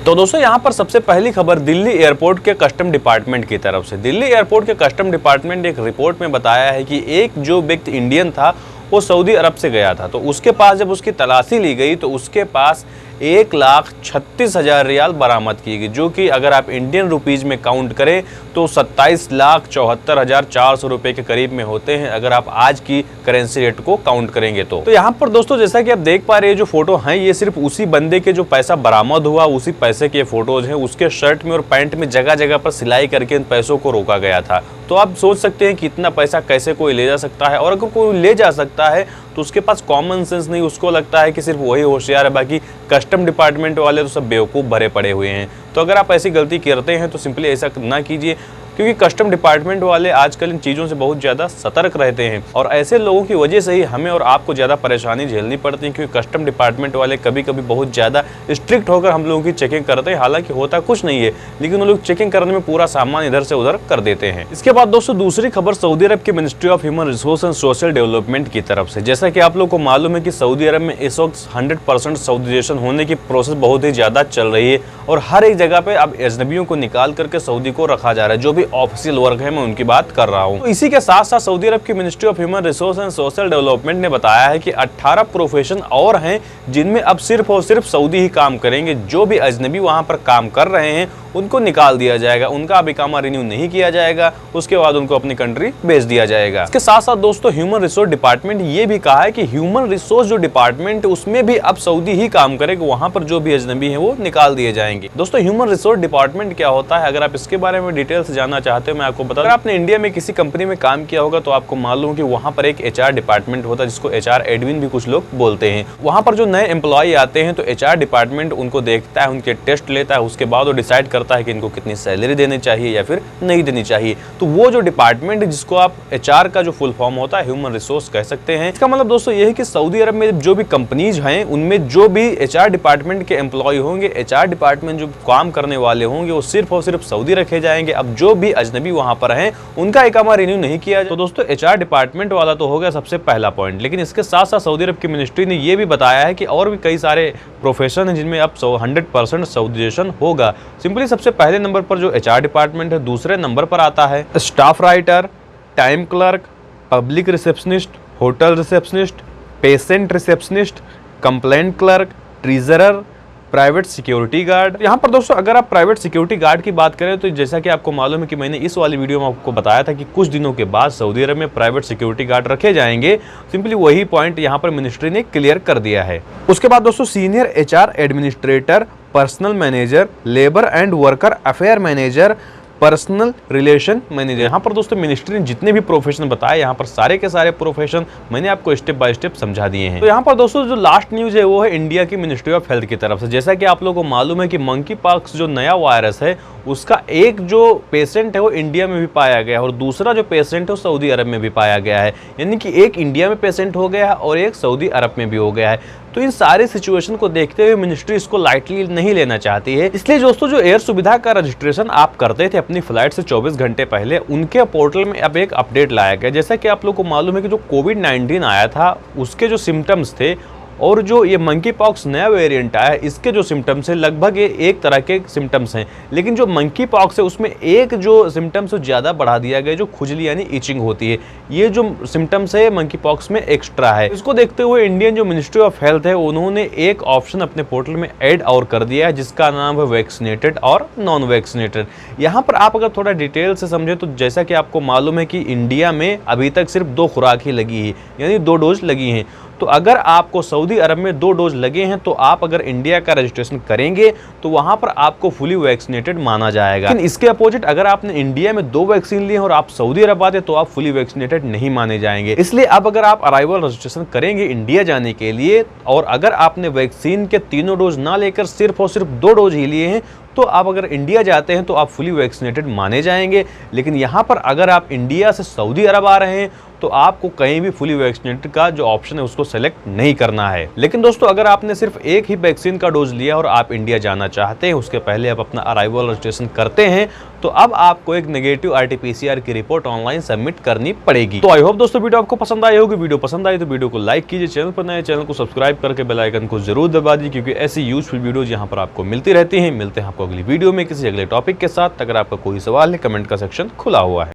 तो दोस्तों यहाँ पर सबसे पहली खबर दिल्ली एयरपोर्ट के कस्टम डिपार्टमेंट की तरफ से। दिल्ली एयरपोर्ट के कस्टम डिपार्टमेंट ने एक रिपोर्ट में बताया है कि एक जो व्यक्ति इंडियन था वो सऊदी अरब से गया था, तो उसके पास जब उसकी तलाशी ली गई तो उसके पास 1,36,000 रियाल बरामद की गई, जो कि अगर आप इंडियन रुपीज़ में काउंट करें तो 27,74,400 रुपये के करीब में होते हैं, अगर आप आज की करेंसी रेट को काउंट करेंगे तो यहाँ पर दोस्तों जैसा कि आप देख पा रहे हैं जो फोटो हैं ये सिर्फ उसी बंदे के जो पैसा बरामद हुआ उसी पैसे के फोटोज हैं। उसके शर्ट में और पैंट में जगह जगह पर सिलाई करके इन पैसों को रोका गया था। तो आप सोच सकते हैं कि इतना पैसा कैसे कोई ले जा सकता है, और अगर कोई ले जा सकता है तो उसके पास कॉमन सेंस नहीं, उसको लगता है कि सिर्फ वही होशियार है, बाकी कस्टम डिपार्टमेंट वाले तो सब बेवकूफ़ भरे पड़े हुए हैं। तो अगर आप ऐसी गलती करते हैं तो सिंपली ऐसा ना कीजिए, क्योंकि कस्टम डिपार्टमेंट वाले आजकल इन चीज़ों से बहुत ज़्यादा सतर्क रहते हैं और ऐसे लोगों की वजह से ही हमें और आपको ज़्यादा परेशानी झेलनी पड़ती है, क्योंकि कस्टम डिपार्टमेंट वाले कभी कभी बहुत ज़्यादा स्ट्रिक्ट होकर हम लोगों की चेकिंग करते हैं। हालांकि होता कुछ नहीं है, लेकिन वो लोग चेकिंग करने में पूरा सामान इधर से उधर कर देते हैं। इसके बाद दोस्तों दूसरी खबर सऊदी अरब की ministry of human resource and social development की तरफ से। जैसा कि आप लोग को मालूम है कि सऊदी अरब में इस वक्त 100% सऊदीजेशन होने की प्रोसेस बहुत ही ज़्यादा चल रही है और हर एक जगह पे अब अजनबियों को निकाल करके सऊदी को रखा जा रहा है, जो भी ऑफिशियल वर्क है मैं उनकी बात कर रहा हूं। तो इसी के साथ साथ सऊदी अरब की ministry of human resource and social development ने बताया है कि 18 प्रोफेशन और हैं जिनमें अब सिर्फ और सिर्फ सऊदी ही काम करेंगे। जो भी अजनबी वहां पर काम कर रहे हैं उनको निकाल दिया जाएगा, उनका अब इकामा रिन्यू नहीं किया जाएगा, उसके बाद उनको अपनी कंट्री भेज दिया जाएगा। इसके साथ साथ दोस्तों ह्यूमन रिसोर्स डिपार्टमेंट ये भी कहा है कि ह्यूमन रिसोर्स जो डिपार्टमेंट है उसमें भी अब सऊदी ही काम करेगा, वहां पर जो भी अजनबी है वो निकाल दिए जाएंगे। दोस्तों ह्यूमन रिसोर्स डिपार्टमेंट क्या होता है, अगर आप इसके बारे में डिटेल से जानना चाहते हो मैं आपको बता दूं। अगर आपने इंडिया में किसी कंपनी में काम किया होगा तो आपको मालूम कि वहां पर एक HR डिपार्टमेंट होता है, जिसको HR एडमिन भी कुछ लोग बोलते हैं। वहां पर जो नए एम्प्लॉय आते हैं तो HR डिपार्टमेंट उनको देखता है, उनके टेस्ट लेता है, उसके बाद वो डिसाइड करता है कि इनको कितनी सैलरी देनी चाहिए या फिर नहीं देनी चाहिए। तो वो जो डिपार्टमेंट जिसको आप HR का जो फुल फॉर्म होता है ह्यूमन रिसोर्स कह सकते हैं। इसका मतलब दोस्तों ये है कि सऊदी अरब में जो भी कंपनीज हैं उनमें जो भी HR डिपार्टमेंट के एम्प्लॉय होंगे, HR डिपार्टमेंट जो काम करने वाले होंगे वो सिर्फ और सिर्फ सऊदी रखे जाएंगे। अब जो भी अजनबी वहां पर हैं उनका इकामा रिन्यू नहीं किया। तो दोस्तों HR डिपार्टमेंट वाला तो हो गया सबसे पहला पॉइंट, लेकिन इसके साथ साथ सऊदी अरब की मिनिस्ट्री ने यह भी बताया है कि और भी कई सारे प्रोफेशन है जिनमें अब 100% सऊदीजेशन होगा। सिंपली सबसे पहले नंबर पर जो HR डिपार्टमेंट है, दूसरे नंबर पर आता है staff writer, time clerk, public receptionist, hotel receptionist, patient receptionist, complaint clerk, treasurer, private security guard. यहाँ पर दोस्तों अगर आप प्राइवेट सिक्योरिटी गार्ड की बात करें तो जैसा कि आपको मालूम है कि मैंने इस वाली वीडियो में आपको बताया था कि कुछ दिनों के बाद सऊदी अरब में प्राइवेट सिक्योरिटी गार्ड रखे जाएंगे। सिंपली वही पॉइंट यहाँ पर मिनिस्ट्री ने क्लियर कर दिया है। उसके बाद दोस्तों senior HR administrator, personal manager, labour and worker affair manager, personal relation manager. यहाँ पर दोस्तों मिनिस्ट्री ने जितने भी प्रोफेशन बताए यहाँ पर सारे के सारे प्रोफेशन मैंने आपको स्टेप बाय स्टेप समझा दिए हैं। तो यहाँ पर दोस्तों जो लास्ट न्यूज है वो है इंडिया की मिनिस्ट्री ऑफ हेल्थ की तरफ से। जैसा कि आप लोगों को मालूम है कि मंकी पॉक्स जो नया वायरस है उसका एक जो पेशेंट है वो इंडिया में भी पाया गया है और दूसरा जो पेशेंट है वो सऊदी अरब में भी पाया गया है, यानी कि एक इंडिया में पेशेंट हो गया है और एक सऊदी अरब में भी हो गया है। तो इन सारे सिचुएशन को देखते हुए मिनिस्ट्री इसको लाइटली नहीं लेना चाहती है। इसलिए दोस्तों जो एयर सुविधा का रजिस्ट्रेशन आप करते थे अपनी फ्लाइट से 24 घंटे पहले, उनके पोर्टल में अब एक अपडेट लाया गया। जैसा कि आप लोग को मालूम है कि जो कोविड-19 आया था उसके जो सिम्टम्स थे और जो ये मंकी पॉक्स नया वेरिएंट आया है इसके जो सिम्टम्स हैं लगभग ये एक तरह के सिम्टम्स हैं, लेकिन जो मंकी पॉक्स है उसमें एक जो सिम्टम्स ज़्यादा बढ़ा दिया गया जो खुजली यानी इचिंग होती है। ये जो सिम्टम्स है मंकी पॉक्स में एक्स्ट्रा है। इसको देखते हुए इंडियन जो मिनिस्ट्री ऑफ हेल्थ है उन्होंने एक ऑप्शन अपने पोर्टल में ऐड और कर दिया है जिसका नाम है वैक्सीनेटेड और नॉन वैक्सीनेटेड। यहाँ पर आप अगर थोड़ा डिटेल से समझे तो जैसा कि आपको मालूम है कि इंडिया में अभी तक सिर्फ 2 खुराक ही लगी है, यानी 2 डोज लगी हैं। तो अगर आपको सऊदी अरब में 2 डोज लगे हैं तो आप अगर इंडिया का रजिस्ट्रेशन करेंगे तो वहां पर आपको फुली वैक्सीनेटेड माना जाएगा। लेकिन इसके अपोजिट अगर आपने इंडिया में 2 वैक्सीन लिए और आप सऊदी अरब आते तो आप फुली वैक्सीनेटेड नहीं माने जाएंगे। इसलिए अब अगर आप अराइवल रजिस्ट्रेशन करेंगे इंडिया जाने के लिए और अगर आपने वैक्सीन के 3 डोज ना लेकर सिर्फ और सिर्फ 2 डोज ही लिए हैं तो आप अगर इंडिया जाते हैं तो आप फुली वैक्सीनेटेड माने जाएंगे। लेकिन यहाँ पर अगर आप इंडिया से सऊदी अरब आ रहे हैं तो आपको कहीं भी फुली वैक्सीनेटेड का जो ऑप्शन है उसको सेलेक्ट नहीं करना है। लेकिन दोस्तों अगर आपने सिर्फ एक ही वैक्सीन का डोज लिया और आप इंडिया जाना चाहते हैं, उसके पहले आप अपना अराइवल रजिस्ट्रेशन करते हैं, तो अब आपको एक नेगेटिव RT-PCR की रिपोर्ट ऑनलाइन सबमिट करनी पड़ेगी। तो आई होप दोस्तों वीडियो आपको पसंद आई होगी। वीडियो पसंद आई तो वीडियो को लाइक कीजिए, चैनल पर नए चैनल को सब्सक्राइब करके बेल आइकन को जरूर दबा दीजिए, क्योंकि ऐसी यूजफुल वीडियोज यहाँ पर आपको मिलती रहती हैं। मिलते हैं आपको अगली वीडियो में किसी अगले टॉपिक के साथ। अगर आपका कोई सवाल है, कमेंट का सेक्शन खुला हुआ है।